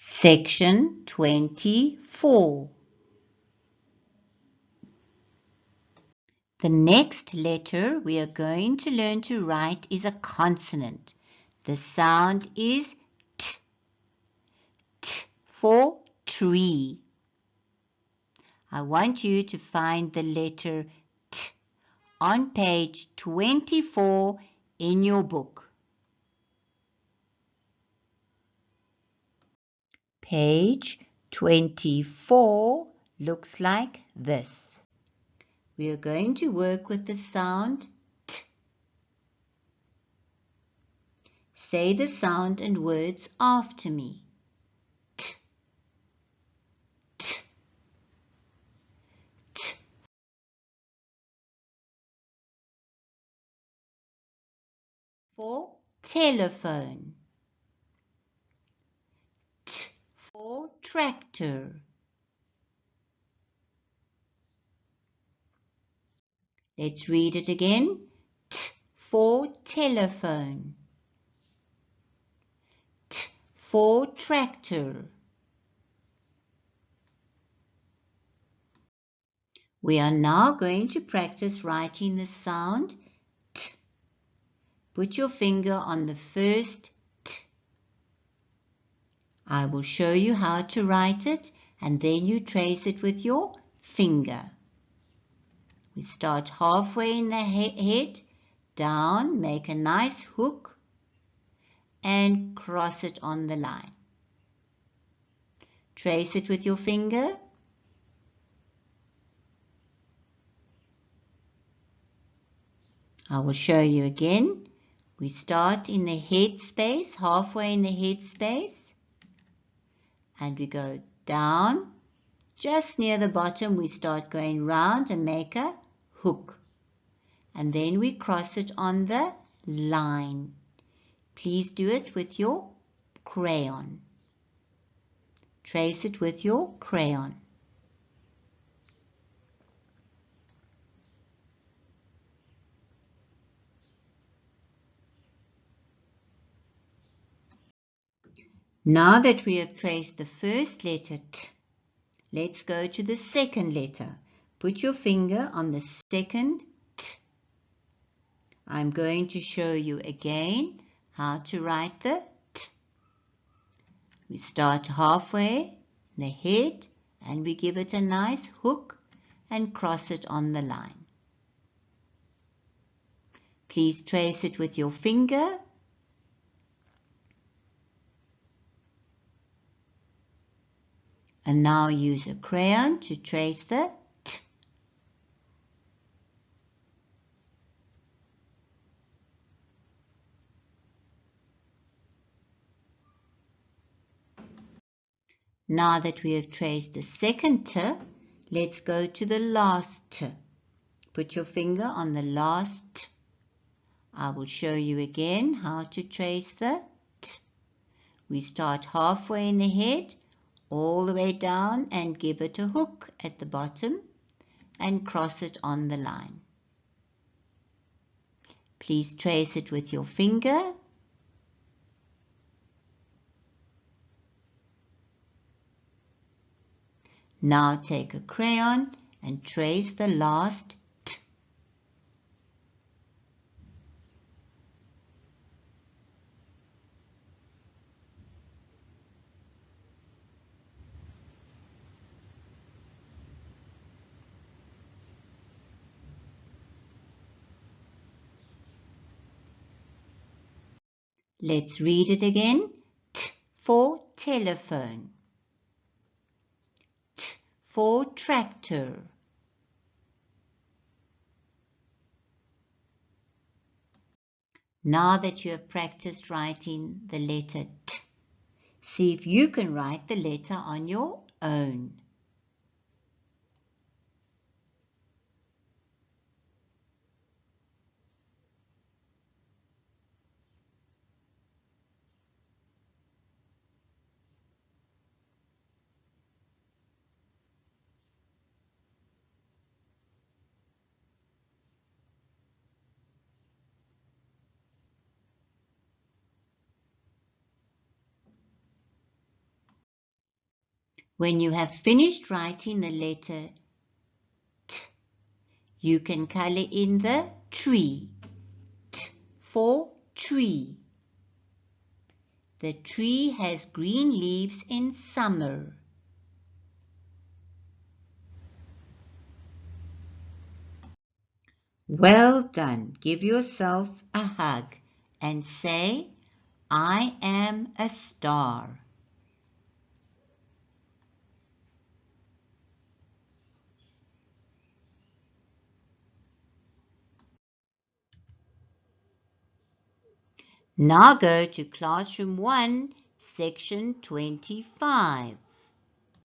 Section 24. The next letter we are going to learn to write is a consonant. The sound is T. T for tree. I want you to find the letter T on page 24 in your book. Page 24 looks like this. We are going to work with the sound T. Say the sound and words after me. T, t, t. For telephone. T for tractor. Let's read it again. T for telephone. T for tractor. We are now going to practice writing the sound T. Put your finger on the first T. I will show you how to write it and then you trace it with your finger. We start halfway in the head, down, make a nice hook and cross it on the line. Trace it with your finger. I will show you again. We start in the head space, halfway in the head space, and we go down. Just near the bottom, we start going round and make a hook. And then we cross it on the line. Please do it with your crayon. Trace it with your crayon. Now that we have traced the first letter T, let's go to the second letter. Put your finger on the second T. I'm going to show you again how to write the T. We start halfway in the head and we give it a nice hook and cross it on the line. Please trace it with your finger. And now use a crayon to trace the T. Now that we have traced the second T, let's go to the last T. Put your finger on the last T. I will show you again how to trace the T. We start halfway in the head, all the way down and give it a hook at the bottom and cross it on the line. Please trace it with your finger. Now take a crayon and trace the last T. Let's read it again. T for telephone. T for tractor. Now that you have practiced writing the letter T, see if you can write the letter on your own. When you have finished writing the letter T, you can color in the tree. T for tree. The tree has green leaves in summer. Well done. Give yourself a hug and say, I am a star. Now go to Classroom 1, Section 25.